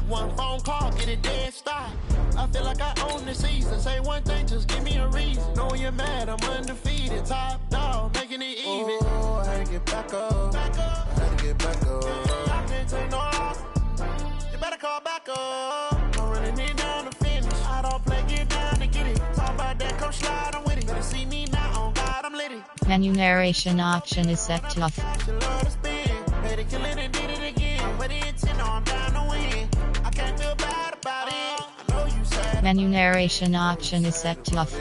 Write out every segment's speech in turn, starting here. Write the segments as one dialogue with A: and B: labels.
A: One phone call, get it dead stop. I feel like I own the season. Say one thing, just give me a reason. Know you're mad, I'm undefeated. Top dog, making it even. Oh, I had to get back up. I had to get back up. I can't take no loss. You better call back up. I'm running it down to finish. I don't play, get down to get it. Talk about that, come slide, I'm with it. Better see me now, on God, I'm lit it.
B: Menu narration option is set to off. Menu narration option is set to off.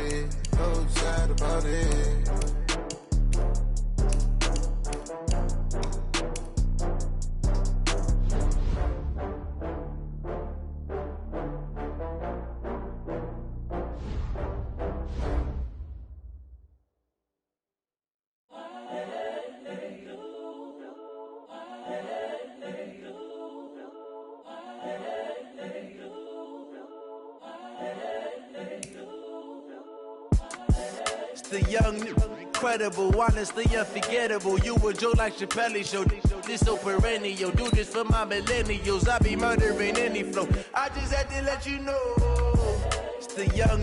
C: The young, incredible, honestly unforgettable. You a Joe like Chappelle show. This so perennial. Do this for my millennials. I be murdering any flow. I just had to let you know. It's the young.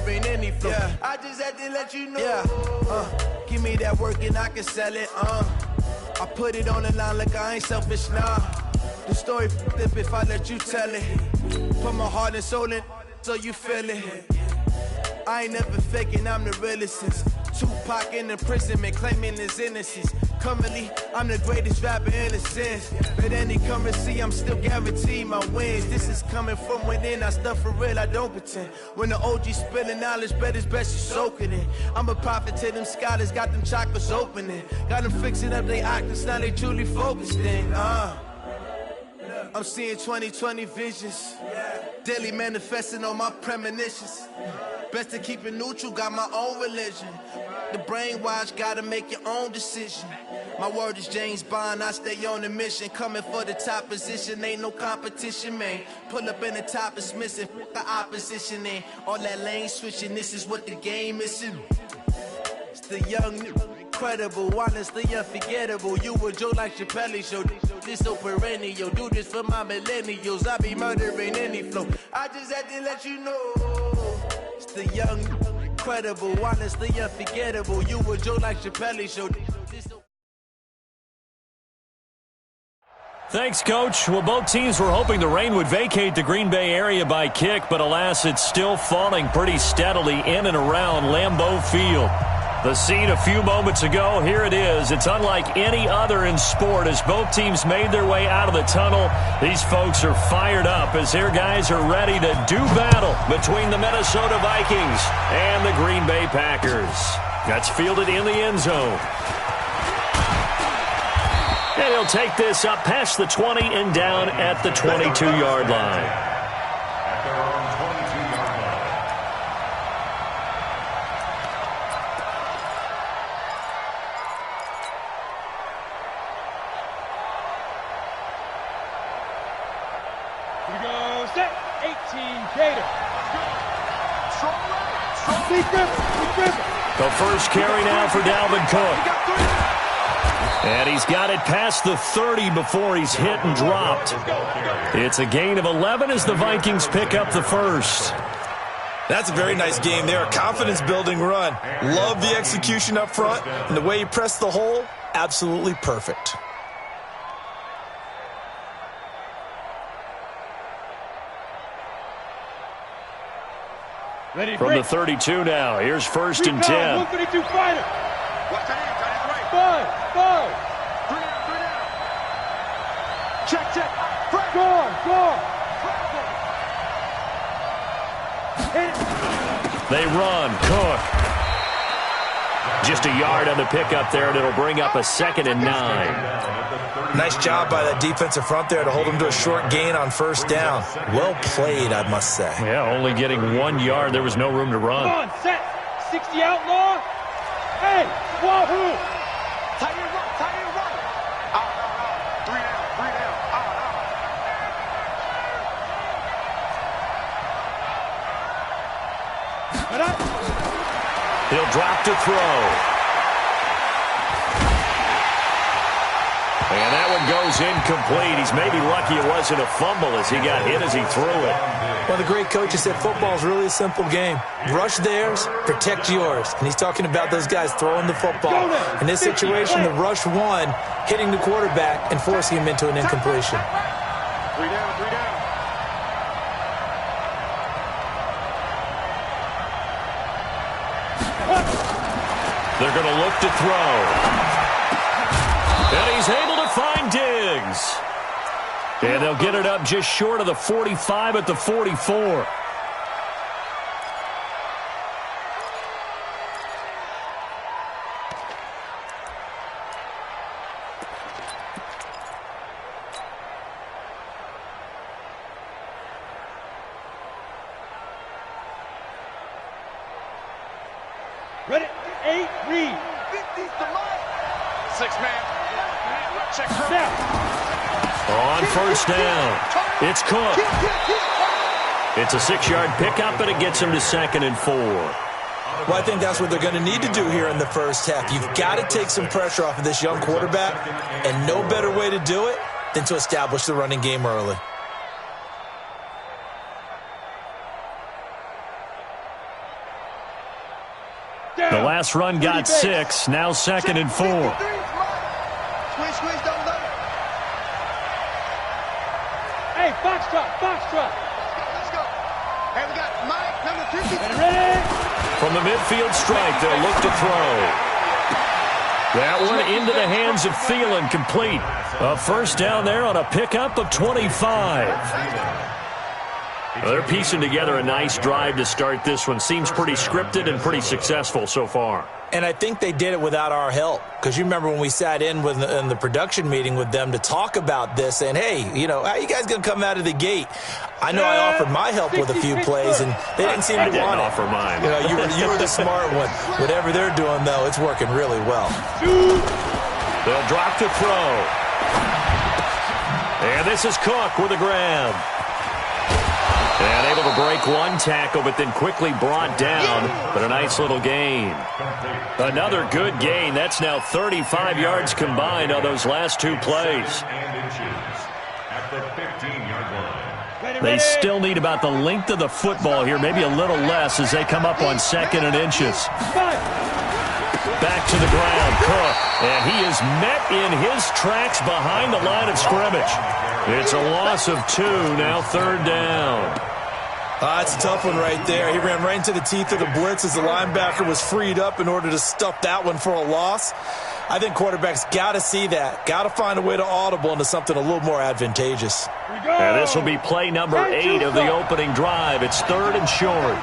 C: Any flow. Yeah. I just had to let you know. Yeah. Give me that work and I can sell it. I put it on the line like I ain't selfish now. The story flip if I let you tell it. Put my heart and soul in so you feel it. I ain't never faking, I'm the realest since Tupac in imprisonment, claiming his innocence. Currently, I'm the greatest rapper in a sense. But any currency, I'm still guaranteed my wins. This is coming from within, I stuff for real, I don't pretend. When the OG spilling knowledge, bet it's best you soak it in. I'm a prophet to them scholars, got them chakras opening. Got them fixing up they octaves, now they truly focused in. I'm seeing 2020 visions. Daily manifesting on my premonitions. Best to keep it neutral, got my own religion. The brainwash, gotta make your own decision. My word is James Bond, I stay on a mission. Coming for the top position, ain't no competition, man. Pull up in the top is missing, the opposition in. All that lane switching, this is what the game is. It's the young, incredible, honestly unforgettable. You a Joe like Chappelle show. This so perennial. Do this for my millennials. I be murdering any flow. I just had to let you know. It's the young, incredible, honestly unforgettable. You a Joe like Chappelle show.
D: Thanks, Coach. Well, both teams were hoping the rain would vacate the Green Bay area by kick, but alas, it's still falling pretty steadily in and around Lambeau Field. The scene a few moments ago, here it is. It's unlike any other in sport as both teams made their way out of the tunnel. These folks are fired up as their guys are ready to do battle between the Minnesota Vikings and the Green Bay Packers. That's fielded in the end zone. And he'll take this up past the 20 and down at the 22-yard line. The first carry now for Dalvin Cook. And he's got it past the 30 before he's hit and dropped. It's a gain of 11 as the Vikings pick up the first.
E: That's a very nice game there. A confidence-building run. Love the execution up front. And the way he pressed the hole, absolutely perfect.
D: From the 32 now, here's first and 10.
F: 132 fighter. Watch that hand, right. Five. Three down. Check. Score. Hit it.
D: They run. Cook. Just a yard on the pickup there, and it'll bring up a 2nd and 9.
E: Nice job by that defensive front there to hold him to a short gain on first down. Well played, I must say.
D: Yeah, only getting 1 yard. There was no room to run.
F: Come on, set. 60 outlaw. Hey, wahoo. Tight end run. Out. 3 down. Out.
D: He'll drop to throw. is incomplete. He's maybe lucky it wasn't a fumble as he got hit as he threw it.
E: Well, the great coach said football is really a simple game. Rush theirs, protect yours. And he's talking about those guys throwing the football. In this situation, the rush one, hitting the quarterback and forcing him into an incompletion.
F: 3 down, 3 down.
D: They're going to look to throw. And he's able to find Diggs. And they'll get it up just short of the 45 at the 44.
F: Ready? 8, read. 50's the mark. 6-man. Check now.
D: On first down, it's Cook. It's a 6-yard pickup, and it gets him to 2nd and 4.
E: Well, I think that's what they're going to need to do here in the first half. You've got to take some pressure off of this young quarterback, and no better way to do it than to establish the running game early.
D: The last run got 6, now 2nd and 4.
F: Squeeze, don't let it. Hey, foxtrot. Let's go. Hey, we got Mike, number 50. Ready?
D: From the midfield strike, they'll look to throw. That one into the hands of Thielen, complete. A first down there on a pickup of 25. Well, they're piecing together a nice drive to start this one. Seems pretty scripted and pretty successful so far.
E: And I think they did it without our help. Because you remember when we sat in the production meeting with them to talk about this, and hey, you know, how are you guys going to come out of the gate? I know I offered my help with a few plays, and they didn't seem to want it.
D: I didn't offer mine.
E: You know, you were the smart one. Whatever they're doing, though, it's working really well.
D: They'll drop to throw. And this is Cook with a grab. And able to break one tackle, but then quickly brought down. But a nice little gain. Another good gain. That's now 35 yards combined on those last 2 plays. They still need about the length of the football here, maybe a little less as they come up on 2nd and inches. Back to the ground, Cook. And he is met in his tracks behind the line of scrimmage. It's a loss of 2, now 3rd down.
E: It's a tough one right there. He ran right into the teeth of the blitz as the linebacker was freed up in order to stuff that one for a loss. I think quarterbacks got to see that. Got to find a way to audible into something a little more advantageous.
D: And this will be play number 8 of the opening drive. It's 3rd and short.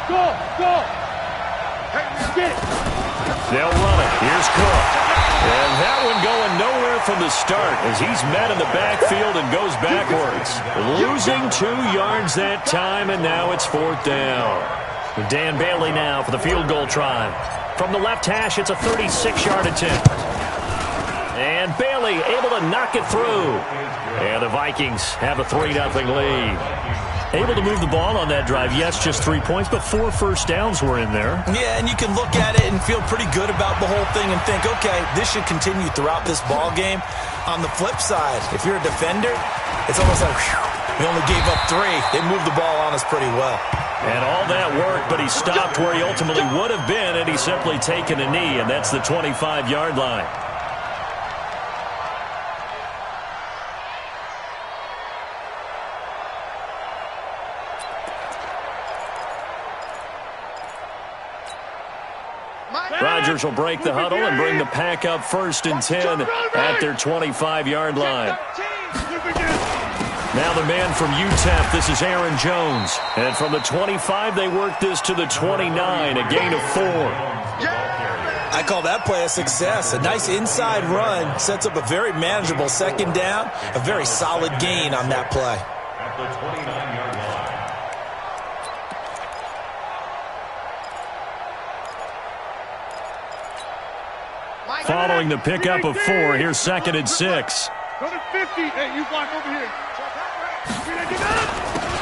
F: Go. Hey, get it.
D: They'll run it. Here's Cook. And that one going nowhere from the start as he's met in the backfield and goes backwards. Losing 2 yards that time, and now it's 4th down. Dan Bailey now for the field goal try. From the left hash, it's a 36-yard attempt. And Bailey able to knock it through. And the Vikings have a 3-0 lead. Able to move the ball on that drive. Yes, just 3 points, but 4 first downs were in there.
E: Yeah, and you can look at it and feel pretty good about the whole thing and think, okay, this should continue throughout this ball game. On the flip side, if you're a defender, it's almost like, whew, we only gave up 3. They moved the ball on us pretty well.
D: And all that work, but he stopped where he ultimately would have been, and he's simply taken a knee, and that's the 25-yard line. Rodgers will break the huddle and bring the pack up 1st and 10 at their 25-yard line. Now the man from UTEP, this is Aaron Jones. And from the 25, they work this to the 29, a gain of 4.
E: I call that play a success. A nice inside run sets up a very manageable 2nd down, a very solid gain on that play.
G: At the 29-yard line.
D: Following the pickup of 4, here's 2nd and 6.
F: Go to 50. Hey, you block over here.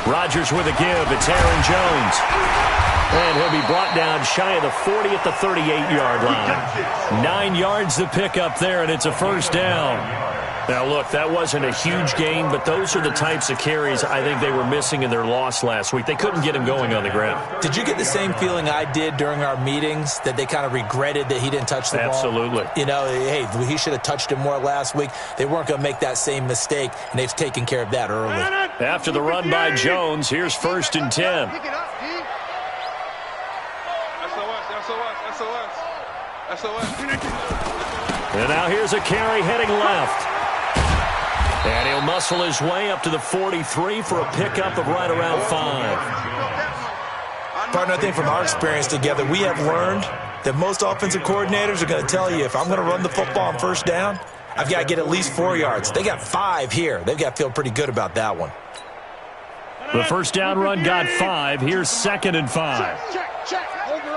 D: Rodgers with a give. It's Aaron Jones. And he'll be brought down shy of the 40 at the 38-yard line. 9 yards to pick up there, and it's a 1st down. Now, look, that wasn't a huge gain, but those are the types of carries I think they were missing in their loss last week. They couldn't get him going on the ground.
E: Did you get the same feeling I did during our meetings, that they kind of regretted that he didn't touch the ball?
D: Absolutely.
E: You know, hey, he should have touched it more last week. They weren't going to make that same mistake, and they've taken care of that early.
D: After the run by Jones, here's 1st and 10. And now here's a carry heading left. And he'll muscle his way up to the 43 for a pickup of right around 5.
E: Partner, I think from our experience together, we have learned that most offensive coordinators are going to tell you, if I'm going to run the football on first down, I've got to get at least 4 yards. They got 5 here. They've got to feel pretty good about that one.
D: The first down run got 5. Here's 2nd and 5.
F: Check. Over.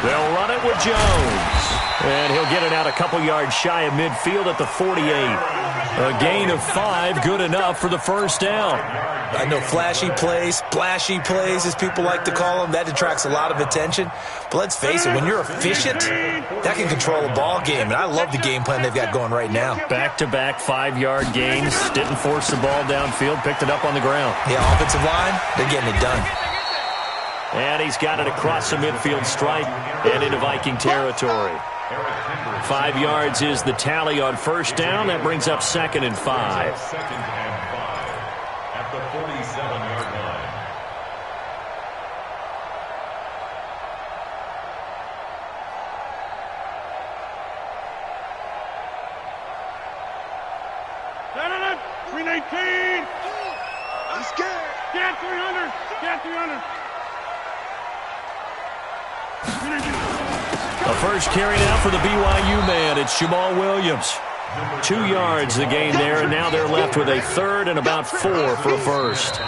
D: They'll run it with Jones. And he'll get it out a couple yards shy of midfield at the 48. A gain of 5, good enough for the first down.
E: I know flashy plays, splashy plays, as people like to call them, that attracts a lot of attention. But let's face it, when you're efficient, that can control a ball game. And I love the game plan they've got going right now.
D: Back-to-back 5-yard gains. Didn't force the ball downfield. Picked it up on the ground.
E: Yeah, offensive line, they're getting it done.
D: And he's got it across the midfield stripe and into Viking territory. 5 yards is the tally on first down. That brings up 2nd and 5.
G: At the 47-yard line.
F: No. 319. I'm scared. Get 300. Get 300.
D: A first carry now for the BYU man. It's Jamal Williams. 2 yards the gain there, and now they're left with a 3rd and about 4 for a first.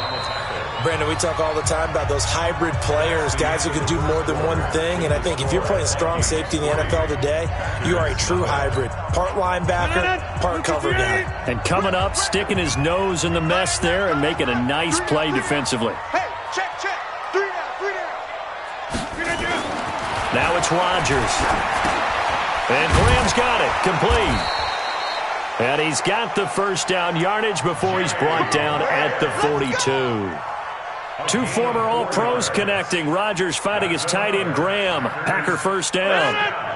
E: Brandon, we talk all the time about those hybrid players, guys who can do more than one thing. And I think if you're playing strong safety in the NFL today, you are a true hybrid. Part linebacker, part cover guy.
D: And coming up, sticking his nose in the mess there and making a nice play defensively.
F: Hey, check. 3 down.
D: Now it's Rodgers. And Graham's got it. Complete. And he's got the first down yardage before he's brought down at the 42. 2 former All-Pros connecting. Rodgers fighting his tight end Graham. Packer first down.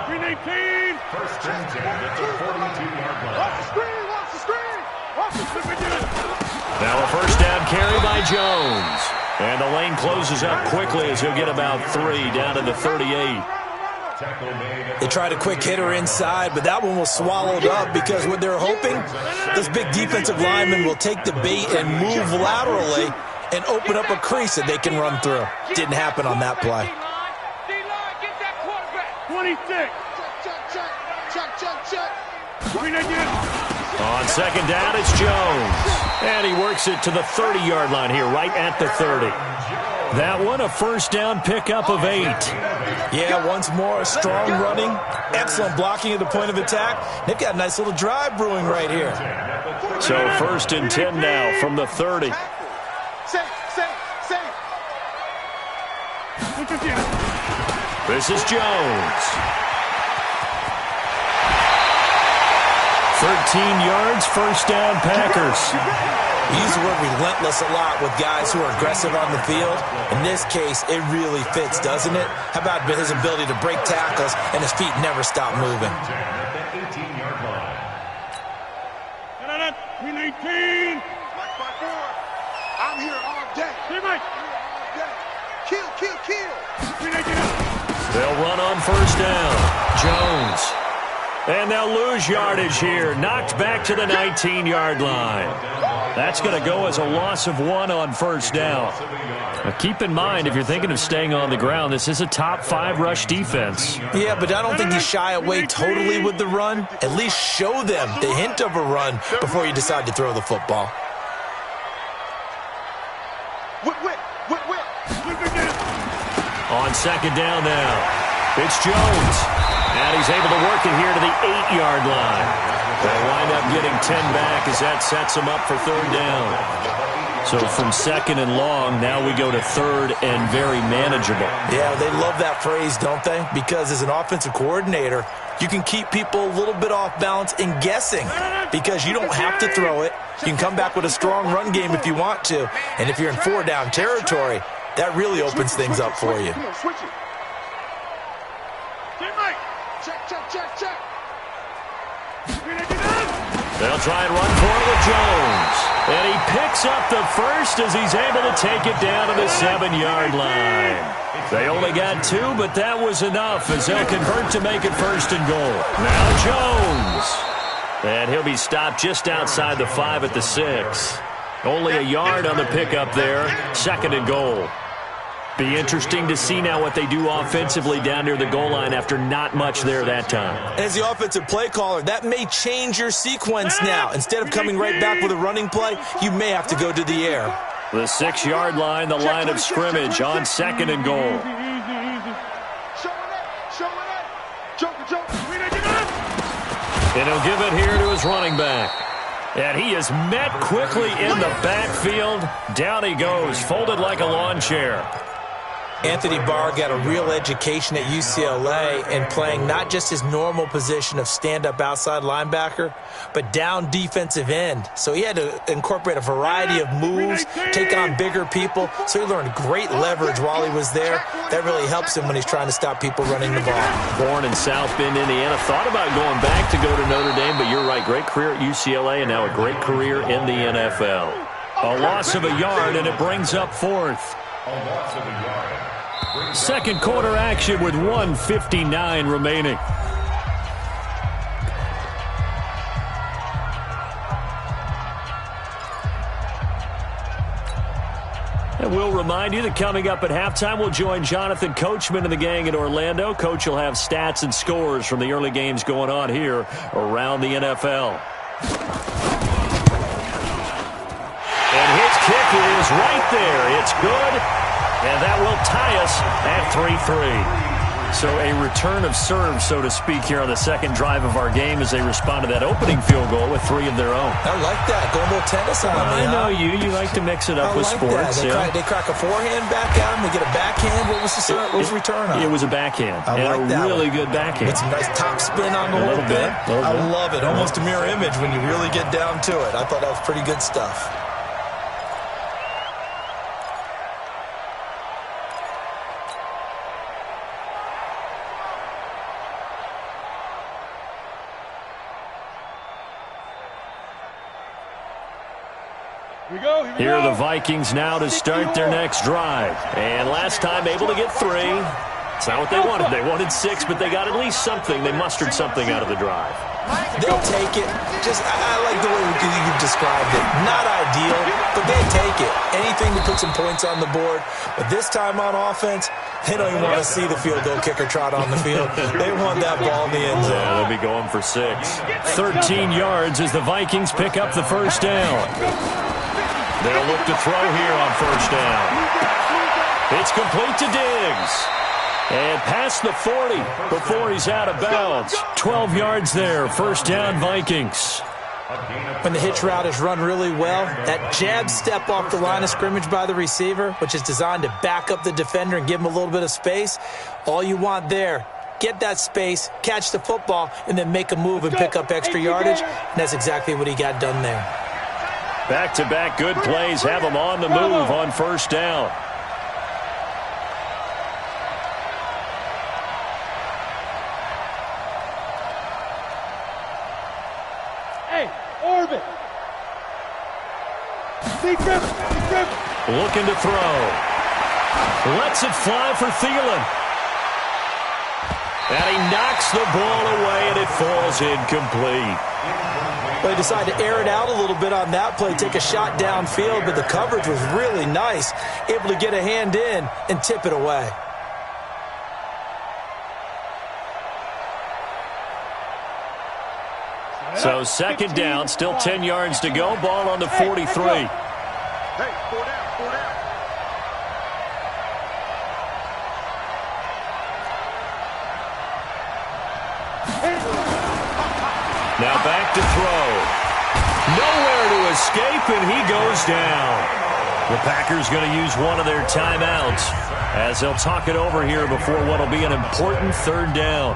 F: 319.
G: First and 10 at the 42-yard line.
F: Watch the screen.
D: Now a first down carry by Jones. And the lane closes up quickly as he'll get about 3 down to the 38.
E: They tried a quick hitter inside, but that one was swallowed up because what they're hoping, this big defensive lineman will take the bait and move laterally and open up a crease that they can run through. Didn't happen on that play.
F: 26.
D: On second down, it's Jones. And he works it to the 30-yard line here, right at the 30. That one, a first down pickup of 8.
E: Yeah, once more, strong running, excellent blocking at the point of attack. They've got a nice little drive brewing right here.
D: So 1st and 10 now from the 30. This is Jones. 13 yards, first down, Packers.
E: We use the word relentless a lot with guys who are aggressive on the field. In this case, it really fits, doesn't it? How about his ability to break tackles and his feet never stop moving?
F: 319. I'm here all day. Kill.
D: They'll run on first down. Jones. And they'll lose yardage here. Knocked back to the 19-yard line. That's going to go as a loss of 1 on first down. Now keep in mind, if you're thinking of staying on the ground, this is a top 5 rush defense.
E: Yeah, but I don't think you shy away totally with the run. At least show them the hint of a run before you decide to throw the football.
D: On second down now, it's Jones. And he's able to work it here to the 8-yard line. They'll wind up getting 10 back as that sets him up for third down. So from second and long, now we go to third and very manageable.
E: Yeah, they love that phrase, don't they? Because as an offensive coordinator, you can keep people a little bit off balance and guessing because you don't have to throw it. You can come back with a strong run game if you want to. And if you're in 4-down territory, that really opens things up for you.
F: Come on, switch it. Check.
D: They'll try and run for it with Jones. And he picks up the first as he's able to take it down to the 7-yard line. They only got 2, but that was enough as they'll convert to make it first and goal. Now Jones. And he'll be stopped just outside the 5 at the 6. Only a yard on the pickup there. Second and goal. Be interesting to see now what they do offensively down near the goal line after not much there that time.
E: As the offensive play caller, that may change your sequence now. Instead of coming right back with a running play, you may have to go to the air.
D: The 6-yard line, the line of scrimmage on second and goal. And he'll give it here to his running back. And he is met quickly in the backfield. Down he goes, folded like a lawn chair.
E: Anthony Barr got a real education at UCLA and playing not just his normal position of stand-up outside linebacker, but down defensive end. So he had to incorporate a variety of moves, take on bigger people. So he learned great leverage while he was there. That really helps him when he's trying to stop people running the ball.
D: Born in South Bend, Indiana. Thought about going back to go to Notre Dame, but you're right. Great career at UCLA and now a great career in the NFL. A loss of a yard, and it brings up fourth.
G: A loss of a yard.
D: Second quarter action with 1:59 remaining. And we'll remind you that coming up at halftime, we'll join Jonathan Coachman and the gang in Orlando. Coach will have stats and scores from the early games going on here around the NFL. And his kick is right there. It's good. And that will tie us at 3-3. So a return of serve, so to speak, here on the second drive of our game as they respond to that opening field goal with 3 of their own.
E: I like that. Going a little tennis on me.
D: I know you. You like to mix it up with sports.
E: They crack a forehand back at him. They get a backhand. What was the return on?
D: It was a backhand.
E: I like
D: and
E: that
D: a really
E: one.
D: Good backhand.
E: With some nice top spin on the whole thing. I love it. Almost a mirror image when you really get down to it. I thought that was pretty good stuff.
D: Here are the Vikings now to start their next drive. And last time able to get 3. It's not what they wanted. They wanted 6, but they got at least something. They mustered something out of the drive.
E: They'll take it. I like the way you described it. Not ideal, but they take it. Anything to put some points on the board. But this time on offense, they don't even want to see the field goal kicker trot on the field. They want that ball in the end zone.
D: Yeah, they'll be going for 6. 13 yards as the Vikings pick up the first down. They'll look to throw here on first down. It's complete to Diggs. And past the 40 before he's out of bounds. 12 yards there. First down, Vikings.
E: When the hitch route is run really well, that jab step off the line of scrimmage by the receiver, which is designed to back up the defender and give him a little bit of space, all you want there, get that space, catch the football, and then make a move and pick up extra yardage. And that's exactly what he got done there.
D: Back-to-back good plays have him on the move on first down.
F: Hey, Orbit.
D: Looking to throw. Lets it fly for Thielen. And he knocks the ball away, and it falls incomplete.
E: Well, he decided to air it out a little bit on that play, take a shot downfield, but the coverage was really nice. Able to get a hand in and tip it away.
D: So second down, still 10 yards to go. Ball on the 43.
F: Hey, 4 down.
D: Now back to throw. Nowhere to escape, and he goes down. The Packers going to use one of their timeouts as they'll talk it over here before what will be an important third down.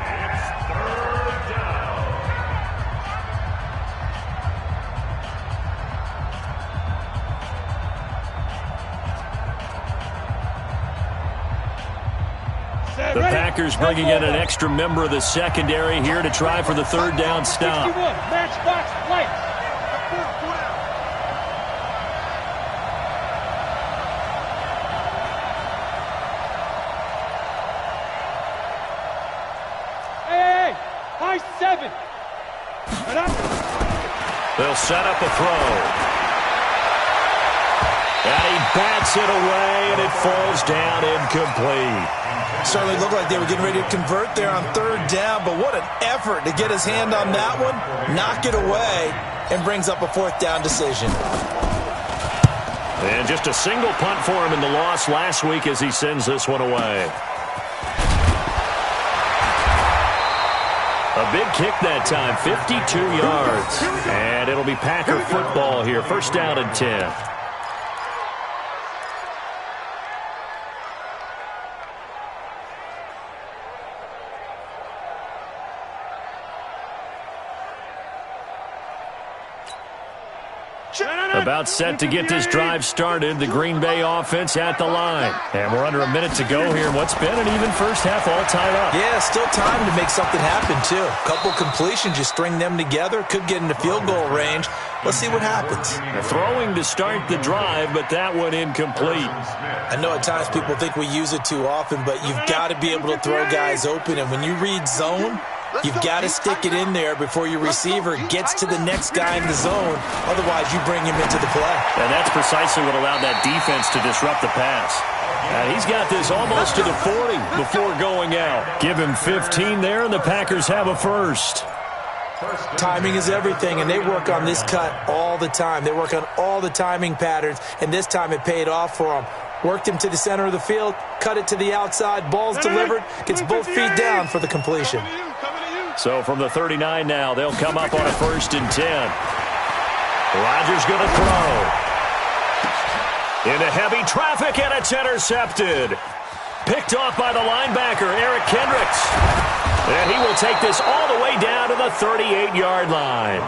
D: The Packers bringing in an extra member of the secondary here to try for the third down stop.
F: 61, matchbox lights. Hey, high 7.
D: They'll set up a throw. And he bats it away, and it falls down incomplete.
E: Certainly looked like they were getting ready to convert there on third down, but what an effort to get his hand on that one, knock it away, and brings up a fourth down decision.
D: And just a single punt for him in the loss last week as he sends this one away. A big kick that time, 52 yards. And it'll be Packer football here, first down and 10. About set to get this drive started. The Green Bay offense at the line. And we're under a minute to go here in what's been an even first half, all tied up.
E: Yeah, still time to make something happen, too. A couple completions, you string them together, could get into field goal range. Let's see what happens.
D: They're throwing to start the drive, but that one incomplete.
E: I know at times people think we use it too often, but you've got to be able to throw guys open. And when you read zone, you've got to stick it in there before your receiver gets to the next guy in the zone. Otherwise, you bring him into the play.
D: And that's precisely what allowed that defense to disrupt the pass. And he's got this almost to the 40 before going out. Give him 15 there, and the Packers have a first.
E: Timing is everything, and they work on this cut all the time. They work on all the timing patterns, and this time it paid off for them. Worked him to the center of the field, cut it to the outside, ball's delivered, gets both feet down for the completion.
D: So from the 39 now, they'll come up on a first and 10. Rodgers going to throw. Into heavy traffic, and it's intercepted. Picked off by the linebacker, Eric Kendricks. And he will take this all the way down to the 38-yard line.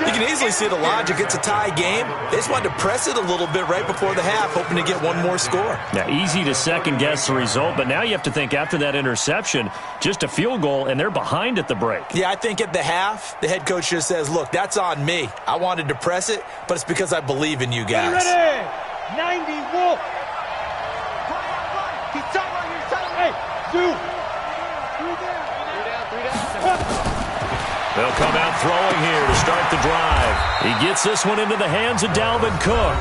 E: You can easily see the logic. It's a tie game. They just wanted to press it a little bit right before the half, hoping to get one more score.
D: Now, easy to second-guess the result, but now you have to think after that interception, just a field goal, and they're behind at the break.
E: Yeah, I think at the half, the head coach just says, look, that's on me. I wanted to press it, but it's because I believe in you guys.
F: Ready? 90 Wolf. Hey, Zoo.
D: They'll come out throwing here to start the drive. He gets this one into the hands of Dalvin Cook.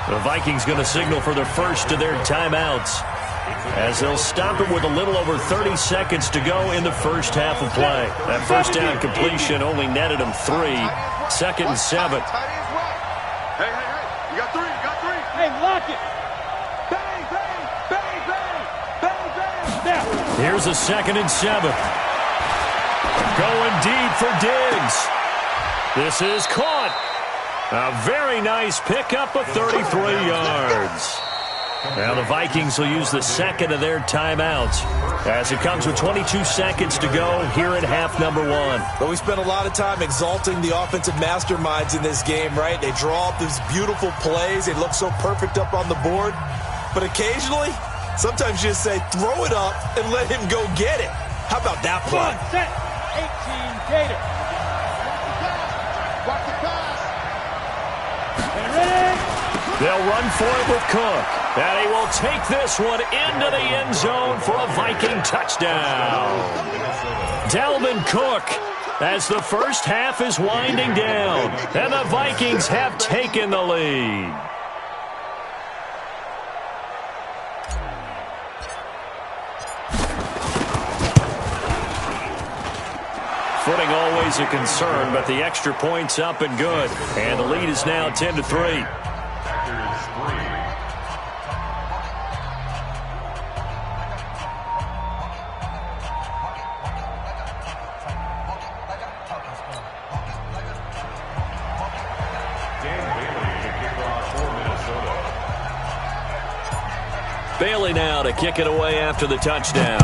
D: The Vikings going to signal for the first of their timeouts as they'll stop it with a little over 30 seconds to go in the first half of play. That first down completion only netted them 3. Second and 7.
F: Hey, you got 3, Hey, lock it. Bang, bang, bang, bang, bang, bang. Now.
D: Here's a second and 7. Going deep for Diggs. This is caught. A very nice pickup of 33 yards. Now the Vikings will use the second of their timeouts as it comes with 22 seconds to go here in half number 1.
E: But we spent a lot of time exalting the offensive masterminds in this game, right? They draw up these beautiful plays. They look so perfect up on the board. But occasionally, sometimes you just say, throw it up and let him go get it. How about that play?
F: Set. 18 Gator. Watch the pass. Ready?
D: They'll run for it with Cook. And he will take this one into the end zone for a Viking touchdown. Dalvin Cook as the first half is winding down. And the Vikings have taken the lead. Footing always a concern, but the extra point's up and good. And the lead is now 10-3. Bailey now to kick it away after the touchdown.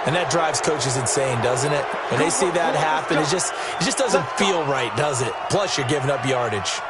E: And that drives coaches insane, doesn't it? When they see that happen, it just doesn't feel right, does it? Plus, you're giving up yardage.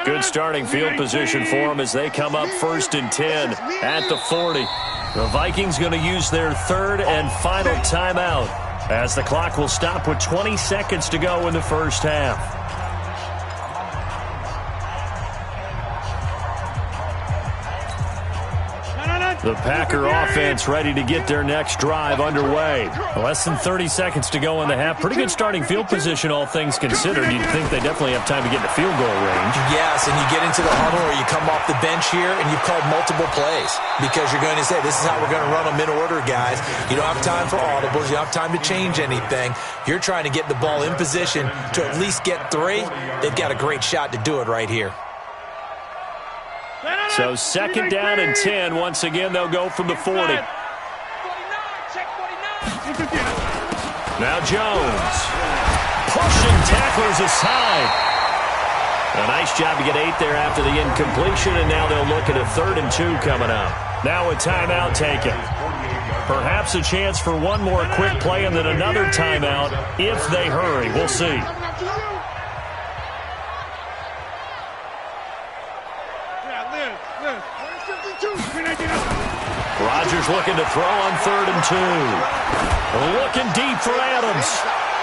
D: Good starting field position for them as they come up 1st and 10 at the 40. The Vikings going to use their 3rd and final timeout as the clock will stop with 20 seconds to go in the first half. The Packer offense ready to get their next drive underway. Less than 30 seconds to go in the half. Pretty good starting field position, all things considered. You'd think they definitely have time to get to field goal range.
E: Yes, and you get into the huddle or you come off the bench here and you've called multiple plays because you're going to say, this is how we're going to run them in order, guys. You don't have time for audibles. You don't have time to change anything. You're trying to get the ball in position to at least get 3. They've got a great shot to do it right here.
D: So 2nd down and 10. Once again, they'll go from the 40. Now Jones. Pushing tacklers aside. A nice job to get 8 there after the incompletion, and now they'll look at a 3rd and 2 coming up. Now a timeout taken. Perhaps a chance for one more quick play and then another timeout if they hurry. We'll see. Rodgers looking to throw on 3rd and 2. Looking deep for Adams.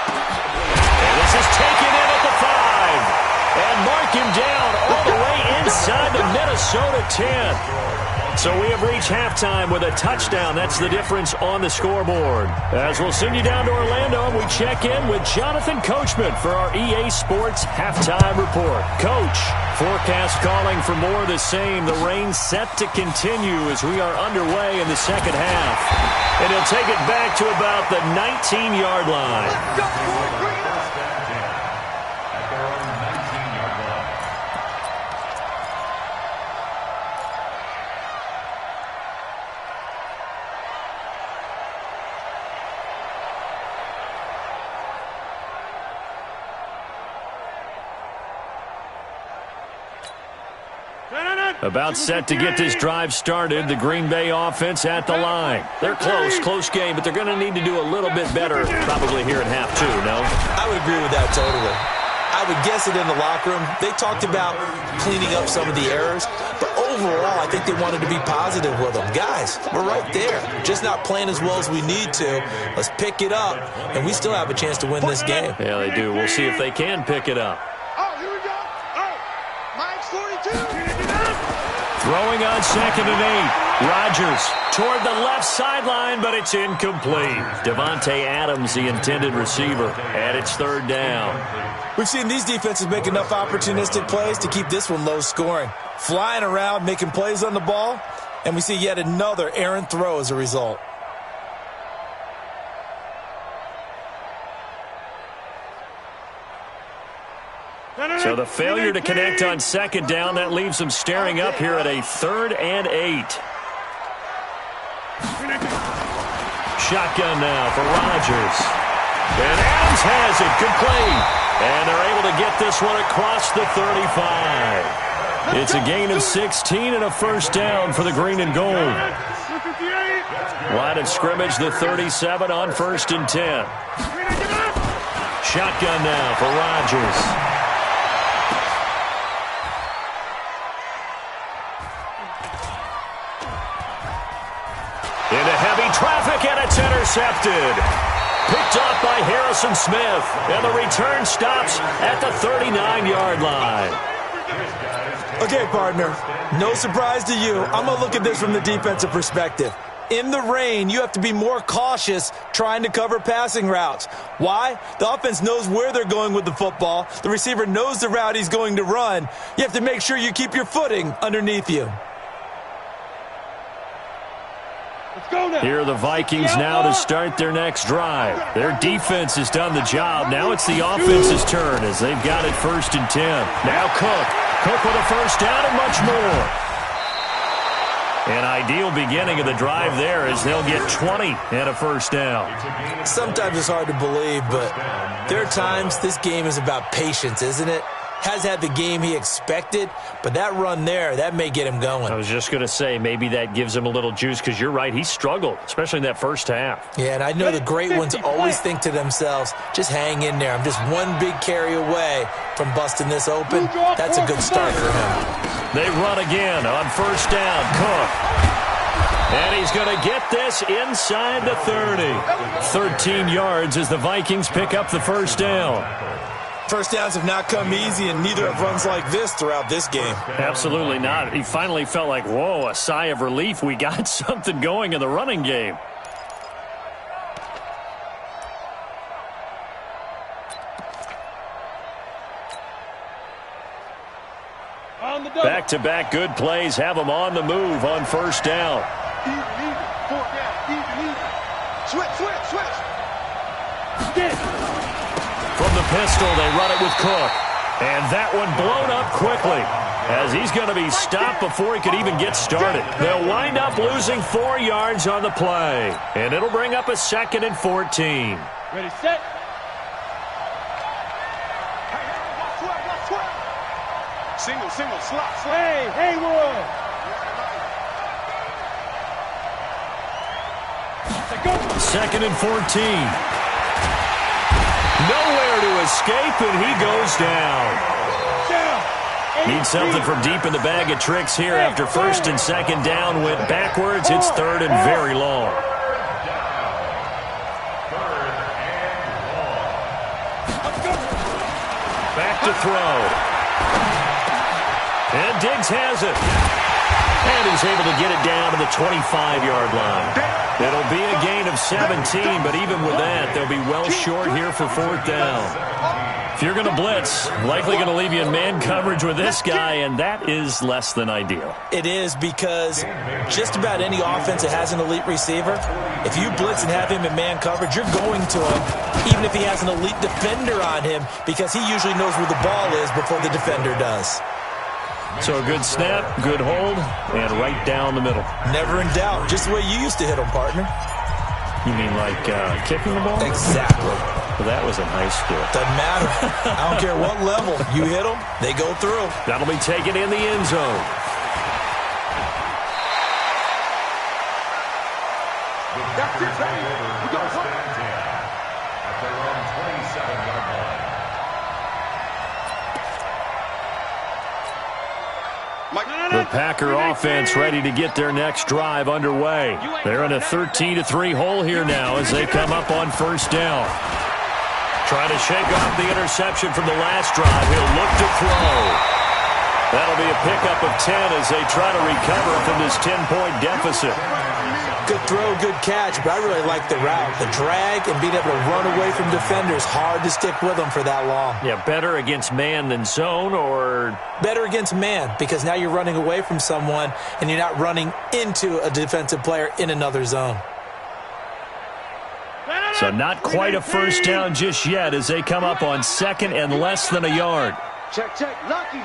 D: And this is taken in at the 5. And mark him down all the way inside the Minnesota 10. So we have reached halftime with a touchdown. That's the difference on the scoreboard. As we'll send you down to Orlando, and we check in with Jonathan Coachman for our EA Sports Halftime Report. Coach, forecast calling for more of the same. The rain set to continue as we are underway in the second half. And he'll take it back to about the 19-yard line. About set to get this drive started. The Green Bay offense at the line. They're close game, but they're going to need to do a little bit better probably here in half 2, no?
E: I would agree with that totally. I would guess it in the locker room. They talked about cleaning up some of the errors, but overall, I think they wanted to be positive with them. Guys, we're right there. Just not playing as well as we need to. Let's pick it up, and we still have a chance to win this game.
D: Yeah, they do. We'll see if they can pick it up. Throwing on 2nd and 8. Rodgers toward the left sideline, but it's incomplete. Devontae Adams, the intended receiver, and it's 3rd down.
E: We've seen these defenses make enough opportunistic plays to keep this one low scoring. Flying around, making plays on the ball, and we see yet another errant throw as a result.
D: So the failure to connect on 2nd down, that leaves them staring up here at a 3rd and 8. Shotgun now for Rodgers. And Adams has it complete. And they're able to get this one across the 35. It's a gain of 16 and a 1st down for the green and gold. Line of scrimmage, the 37 on 1st and 10. Shotgun now for Rodgers. Into heavy traffic, and it's intercepted. Picked off by Harrison Smith, and the return stops at the 39-yard line.
E: Okay, partner, no surprise to you. I'm going to look at this from the defensive perspective. In the rain, you have to be more cautious trying to cover passing routes. Why? The offense knows where they're going with the football. The receiver knows the route he's going to run. You have to make sure you keep your footing underneath you.
F: Let's go!
D: Here are the Vikings now to start their next drive. Their defense has done the job. Now it's the offense's turn as they've got it 1st and 10. Now Cook. Cook with a first down and much more. An ideal beginning of the drive there as they'll get 20 and a first down.
E: Sometimes it's hard to believe, but there are times this game is about patience, isn't it? Has had the game he expected, but that run there, that may get him going.
D: I was just going to say, maybe that gives him a little juice because you're right, he struggled, especially in that first half.
E: Yeah, and I know the great ones always think to themselves, just hang in there. I'm just one big carry away from busting this open. That's a good start for him.
D: They run again on first down. Cook. And he's going to get this inside the 30. 13 yards as the Vikings pick up the first down.
E: First downs have not come easy, and neither have runs like this throughout this game.
D: Absolutely not. He finally felt like, whoa, a sigh of relief. We got something going in the running game. Back-to-back good plays have them on the move on first down.
F: Even, 4 down, even. Switch.
D: From the pistol, they run it with Cook. And that one blown up quickly as he's going to be stopped before he could even get started. They'll wind up losing 4 yards on the play. And it'll bring up a 2nd and 14.
F: Ready, set. Single, slot. Hey, Haywood.
D: 2nd and 14. Nowhere to escape, and he goes down. Need something from deep in the bag of tricks here after 1st and 2nd down went backwards. It's 3rd and very long. Back to throw. And Diggs has it. And he's able to get it down to the 25-yard line. It'll be a gain of 17, but even with that, they'll be well short here for 4th down. If you're going to blitz, likely going to leave you in man coverage with this guy, and that is less than ideal.
E: It is because just about any offense that has an elite receiver, if you blitz and have him in man coverage, you're going to him, even if he has an elite defender on him, because he usually knows where the ball is before the defender does.
D: So a good snap, good hold, and right down the middle.
E: Never in doubt. Just the way you used to hit them, partner.
D: You mean like kicking the ball?
E: Exactly.
D: Well, that was in high school.
E: Doesn't matter. I don't care what level. You hit them, they go through.
D: That'll be taken in the end zone.
F: That's it, baby. We got
G: First and 10 at their own 27-yard line.
D: The Packer offense ready to get their next drive underway. They're in a 13-3 hole here now as they come up on first down. Trying to shake off the interception from the last drive. He'll look to throw. That'll be a pickup of 10 as they try to recover from this 10-point deficit.
E: Good throw, good catch, but I really like the route. The drag and being able to run away from defenders, hard to stick with them for that long.
D: Yeah, better against man than zone, or?
E: Better against man, because now you're running away from someone and you're not running into a defensive player in another zone.
D: So not quite a first down just yet as they come up on 2nd and less than a yard.
F: Check. Lucky.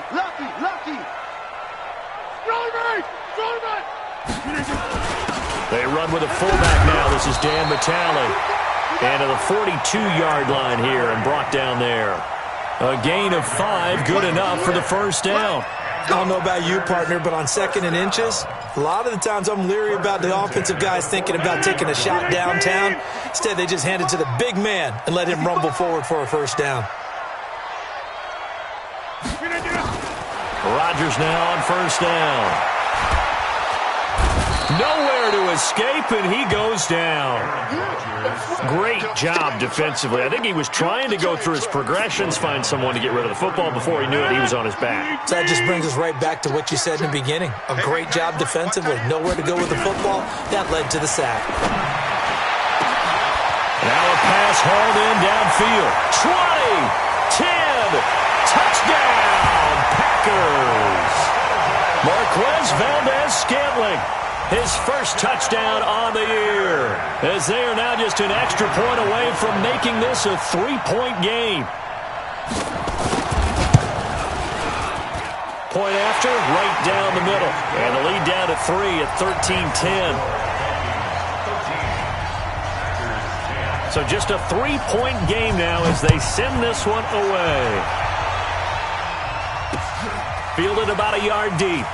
D: They run with a fullback now. This is Dan Vitale. And to the 42-yard line here and brought down there. A gain of 5, good enough for the first down.
E: I don't know about you, partner, but on 2nd and inches, a lot of the times I'm leery about the offensive guys thinking about taking a shot downtown. Instead, they just hand it to the big man and let him rumble forward for a first down.
D: Rodgers now on first down. Nowhere to escape, and he goes down. Great job defensively. I think he was trying to go through his progressions, find someone to get rid of the football. Before he knew it, he was on his back.
E: So that just brings us right back to what you said in the beginning. A great job defensively. Nowhere to go with the football. That led to the sack.
D: Now a pass hauled in downfield. 20, 10, touchdown, Packers. Marquez Valdez-Scantling his first touchdown on the year, as they are now just an extra point away from making this a 3-point game. Point after, right down the middle. And the lead down to 3 at 13-10. So just a 3-point game now as they send this one away. Fielded about a yard deep.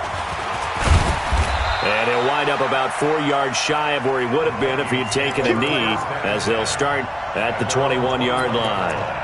D: And he'll wind up about 4 yards shy of where he would have been if he had taken a knee, as they'll start at the 21-yard line.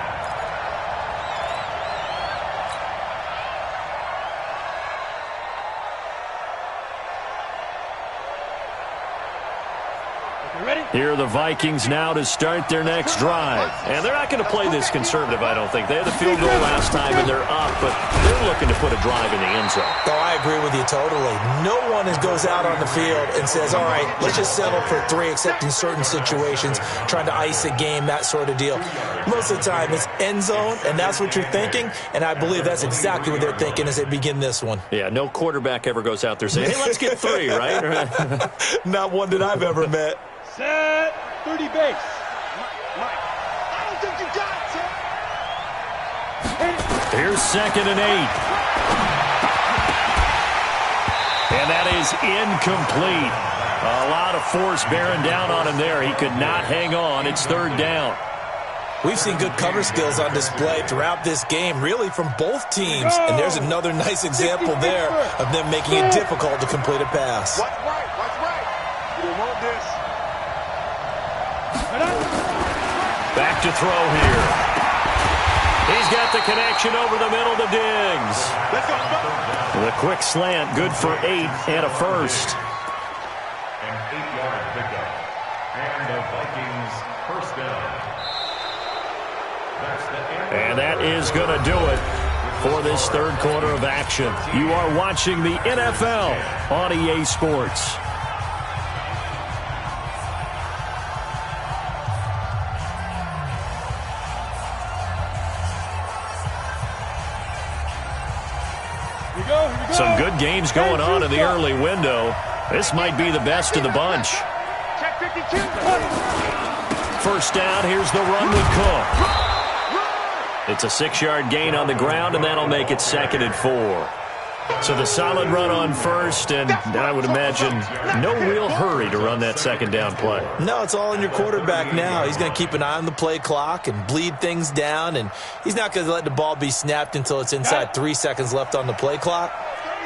D: Here are the Vikings now to start their next drive. And they're not going to play this conservative, I don't think. They had the field goal last time, and they're up, but they're looking to put a drive in the end zone.
E: Oh, I agree with you totally. No one goes out on the field and says, all right, let's just settle for 3, except in certain situations, trying to ice a game, that sort of deal. Most of the time, it's end zone, and that's what you're thinking, and I believe that's exactly what they're thinking as they begin this one.
D: Yeah, no quarterback ever goes out there saying, hey, let's get 3, right?
E: Not one that I've ever met.
F: Set 30 base. Mike, I don't think you got it, sir.
D: Here's 2nd and 8. And that is incomplete. A lot of force bearing down on him there. He could not hang on. It's 3rd down.
E: We've seen good cover skills on display throughout this game, really from both teams. And there's another nice example there of them making it difficult to complete a pass.
F: What's right? What's right? You don't want this.
D: Back to throw here. He's got the connection over the middle to Diggs. The quick slant, good for 8 and a first.
G: An 8-yard pickup. And the Vikings first down. That's the end.
D: And that is going to do it for this 3rd quarter of action. You are watching the NFL on EA Sports. Some good games going on in the early window. This might be the best of the bunch. First down, here's the run with Cook. It's a 6-yard gain on the ground, and that'll make it 2nd and 4. So the solid run on first, and I would imagine no real hurry to run that 2nd down play.
E: No, it's all in your quarterback now. He's going to keep an eye on the play clock and bleed things down, and he's not going to let the ball be snapped until it's inside 3 seconds left on the play clock.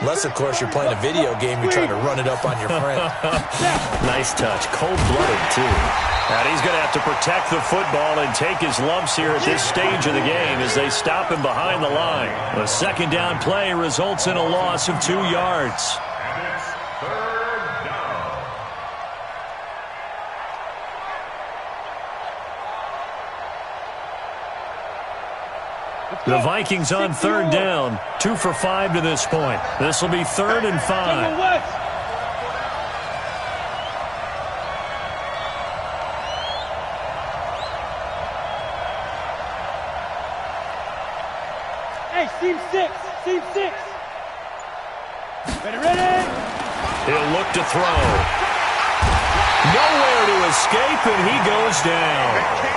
E: Unless, of course, you're playing a video game, you're trying to run it up on your friend.
D: Nice touch. Cold-blooded, too. And he's going to have to protect the football and take his lumps here at this stage of the game as they stop him behind the line. The 2nd down play results in a loss of 2 yards.
G: And it's 3rd down.
D: The Vikings on 3rd down. 2 for 5 to this point. This will be 3rd and 5.
F: Hey, seam 6. Seam 6. Ready.
D: He'll look to throw. Nowhere to escape, and he goes down.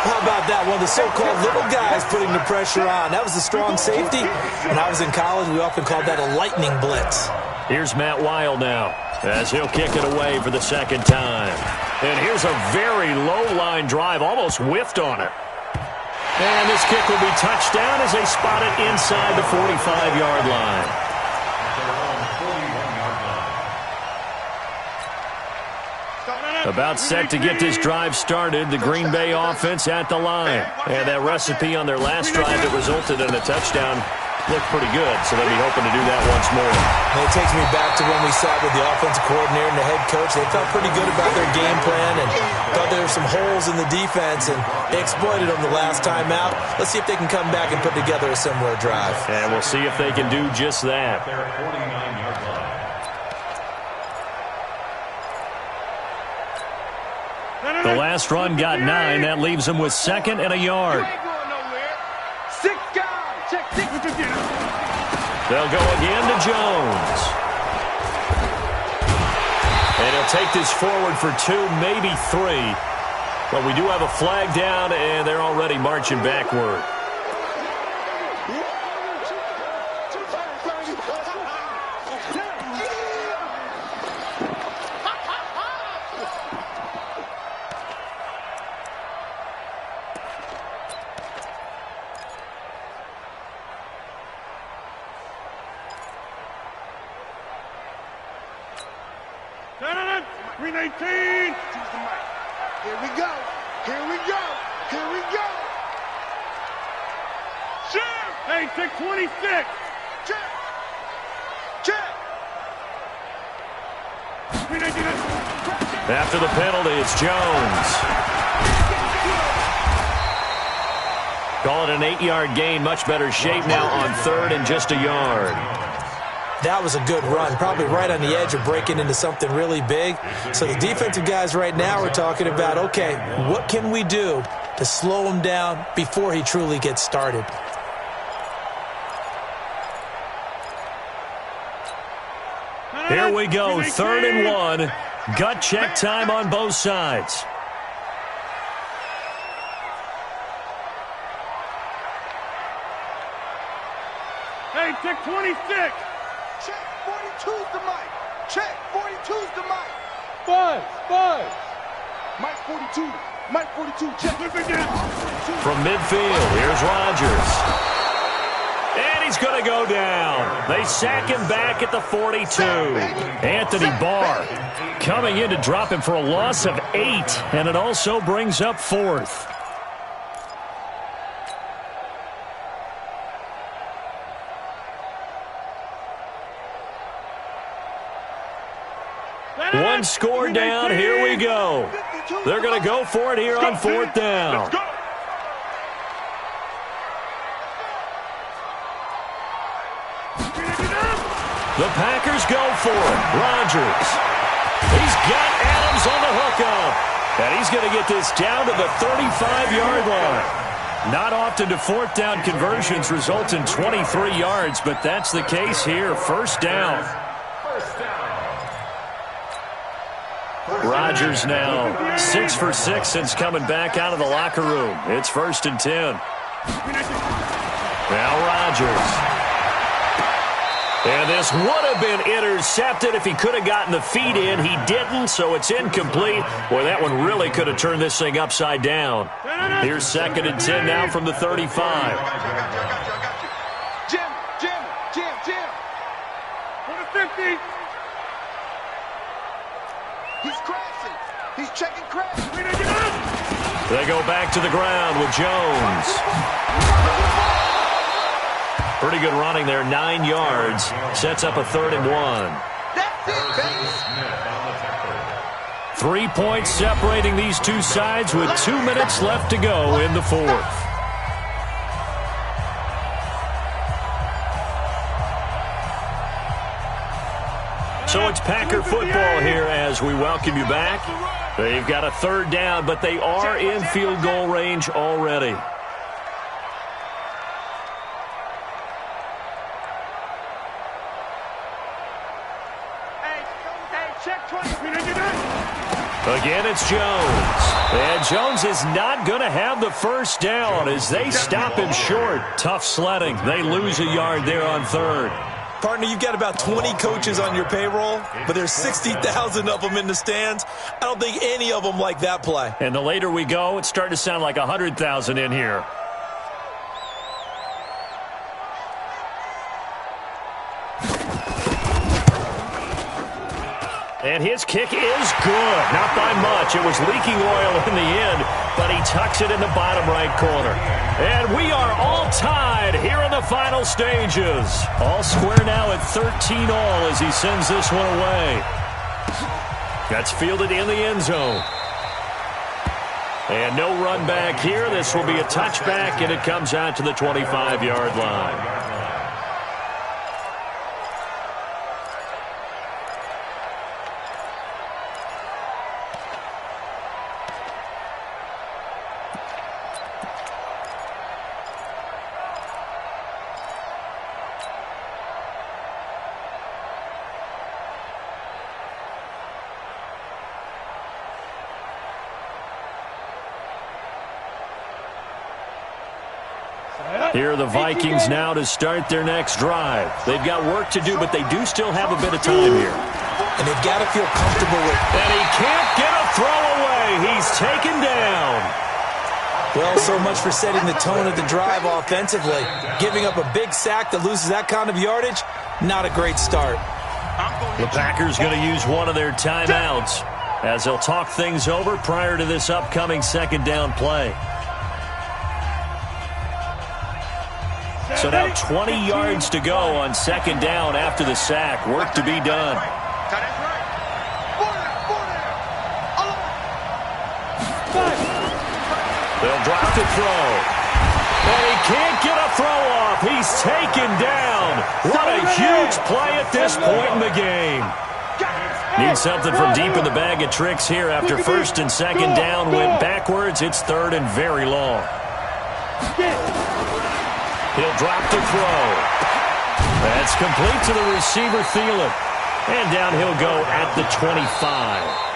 E: How about that? One of the so-called little guys putting the pressure on. That was a strong safety. When I was in college, we often called that a lightning blitz.
D: Here's Matt Weil now as he'll kick it away for the 2nd time. And here's a very low-line drive, almost whiffed on it. And this kick will be touched down as they spot it inside the 45-yard line. About set to get this drive started, the Green Bay offense at the line. And that recipe on their last drive that resulted in a touchdown looked pretty good, so they'll be hoping to do that once more.
E: And it takes me back to when we sat with the offensive coordinator and the head coach. They felt pretty good about their game plan and thought there were some holes in the defense, and they exploited them the last time out. Let's see if they can come back and put together a similar drive.
D: And we'll see if they can do just that.
G: Their 49-yard line.
D: The last run got 9. That leaves them with 2nd and a yard.
F: 6 guys. Check 6.
D: They'll go again to Jones. They'll take this forward for 2, maybe 3. But we do have a flag down, and they're already marching backward.
F: Here we go. Here we go. Here we go. Check. Hey, 626. Check. Check.
D: After the penalty, it's Jones. Call it an 8-yard gain. Much better shape now on 3rd and just a yard.
E: That was a good run, probably right on the edge of breaking into something really big. So the defensive guys right now are talking about, okay, what can we do to slow him down before he truly gets started?
D: Here we go, 3rd and 1. Gut check time on both sides.
F: Hey, 626. Check, 42's the mic. Check, 42's the mic. Buzz. Mike 42. Mike 42. Check.
D: From midfield, here's Rodgers. And he's going to go down. They sack him back at the 42. Anthony Barr coming in to drop him for a loss of 8. And it also brings up 4th. One score down. Here we go. They're going to go for it here on 4th down. The Packers go for it. Rodgers. He's got Adams on the hookup. And he's going to get this down to the 35-yard line. Not often do 4th down conversions result in 23 yards, but that's the case here. 1st down. Rodgers now 6 for 6 since coming back out of the locker room. It's 1st and 10. Now Rodgers. And this would have been intercepted if he could have gotten the feet in. He didn't, so it's incomplete. Boy, that one really could have turned this thing upside down. Here's 2nd and 10 now from the 35.
F: Jim. For the 50. He's crashing. He's checking crash.
D: They go back to the ground with Jones. Pretty good running there, 9 yards. Sets up a 3rd and 1.
F: That's it, baby.
D: 3 points separating these two sides with 2 minutes left to go in the 4th. So it's Packer football here as we welcome you back. They've got a 3rd down, but they are in field goal range already. Again, it's Jones. And Jones is not going to have the 1st down as they stop him short. Tough sledding. They lose a yard there on 3rd.
E: Partner, you've got about 20 coaches on your payroll, but there's 60,000 of them in the stands. I don't think any of them like that play.
D: And the later we go, it's starting to sound like 100,000 in here. And his kick is good. Not by much. It was leaking oil in the end, but he tucks it in the bottom right corner. And we are all tied here in the final stages. All square now at 13 all as he sends this one away. That's fielded in the end zone. And no run back here. This will be a touchback, and it comes out to the 25-yard line. Here are the Vikings now to start their next drive. They've got work to do, but they do still have a bit of time here.
E: And they've got to feel comfortable with it.
D: And he can't get a throw away. He's taken down.
E: Well, so much for setting the tone of the drive offensively. Giving up a big sack that loses that kind of yardage, not a great start.
D: The Packers going to use one of their timeouts as they'll talk things over prior to this upcoming second down play. So now 20 yards to go on second down after the sack. Work to be done. They'll drop to throw. And he can't get a throw off. He's taken down. What a huge play at this point in the game. Need something from deep in the bag of tricks here after first and second down went backwards. It's third and very long. He'll drop to throw. That's complete to the receiver, Thielen. And down he'll go at the 25.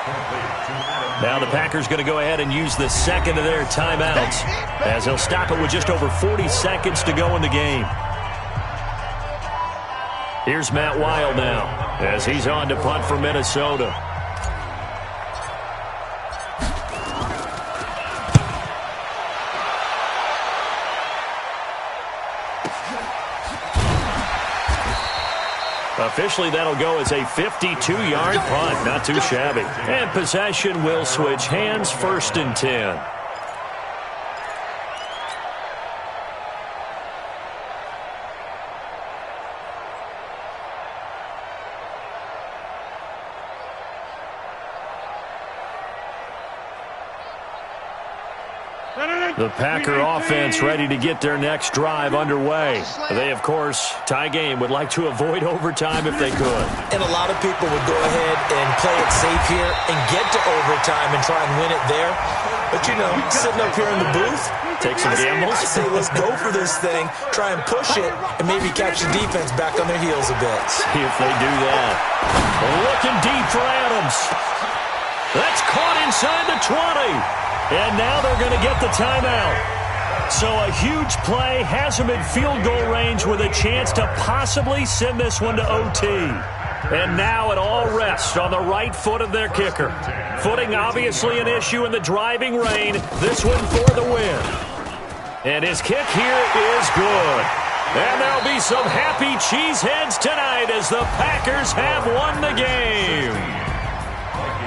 D: Now the Packers going to go ahead and use the second of their timeouts as they'll stop it with just over 40 seconds to go in the game. Here's Matt Wild now as he's on to punt for Minnesota. Officially, that'll go as a 52-yard punt. Not too shabby. And possession will switch hands, first and 10. The Packer offense ready to get their next drive underway. They, of course, tie game, would like to avoid overtime if they could.
E: And a lot of people would go ahead and play it safe here and get to overtime and try and win it there. But, you know, sitting up here in the booth,
D: take some gambles.
E: I say let's go for this thing, try and push it, and maybe catch the defense back on their heels a bit.
D: See if they do that. Looking deep for Adams. That's caught inside the 20. And now they're going to get the timeout. So a huge play has them in field goal range with a chance to possibly send this one to OT. And now it all rests on the right foot of their kicker. Footing obviously an issue in the driving rain. This one for the win. And his kick here is good. And there'll be some happy cheeseheads tonight as the Packers have won the game.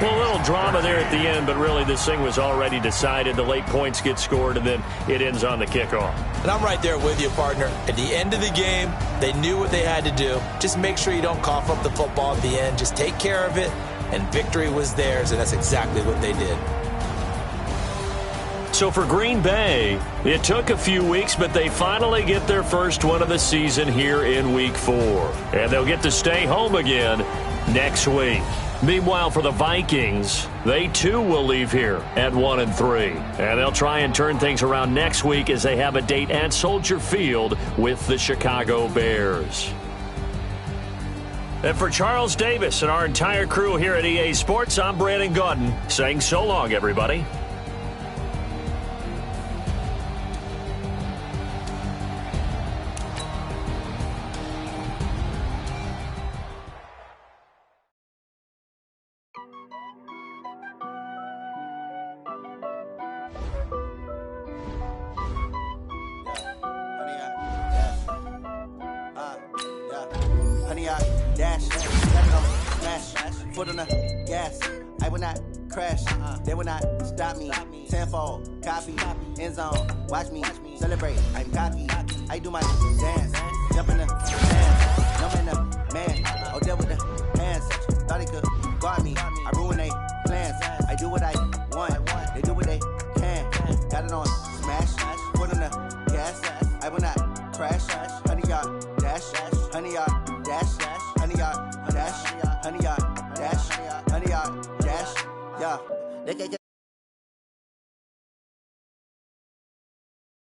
D: Well, a little drama there at the end, but really this thing was already decided. The late points get scored, and then it ends on the kickoff.
E: And I'm right there with you, partner. At the end of the game, they knew what they had to do. Just make sure you don't cough up the football at the end. Just take care of it, and victory was theirs, and that's exactly what they did.
D: So for Green Bay, it took a few weeks, but they finally get their first one of the season here in Week 4. And they'll get to stay home again next week. Meanwhile, for the Vikings, they too will leave here at 1-3. And they'll try and turn things around next week as they have a date at Soldier Field with the Chicago Bears. And for Charles Davis and our entire crew here at EA Sports, I'm Brandon Gaudin saying so long, everybody.
H: Foot on the gas, I will not crash, they will not stop me. Tenfold, copy, end zone, watch me celebrate. I'm cocky, I do my dance, jump in the dance, jump in the man, oh there with the hands, thought he could guard me. I ruin they plans, I do what I want, they do what they can. Got it on smash, foot on the gas, I will not crash. 100-yard dash, 100-yard dash, 100-yard dash, 100-yard dash, 100-yard dash, yeah.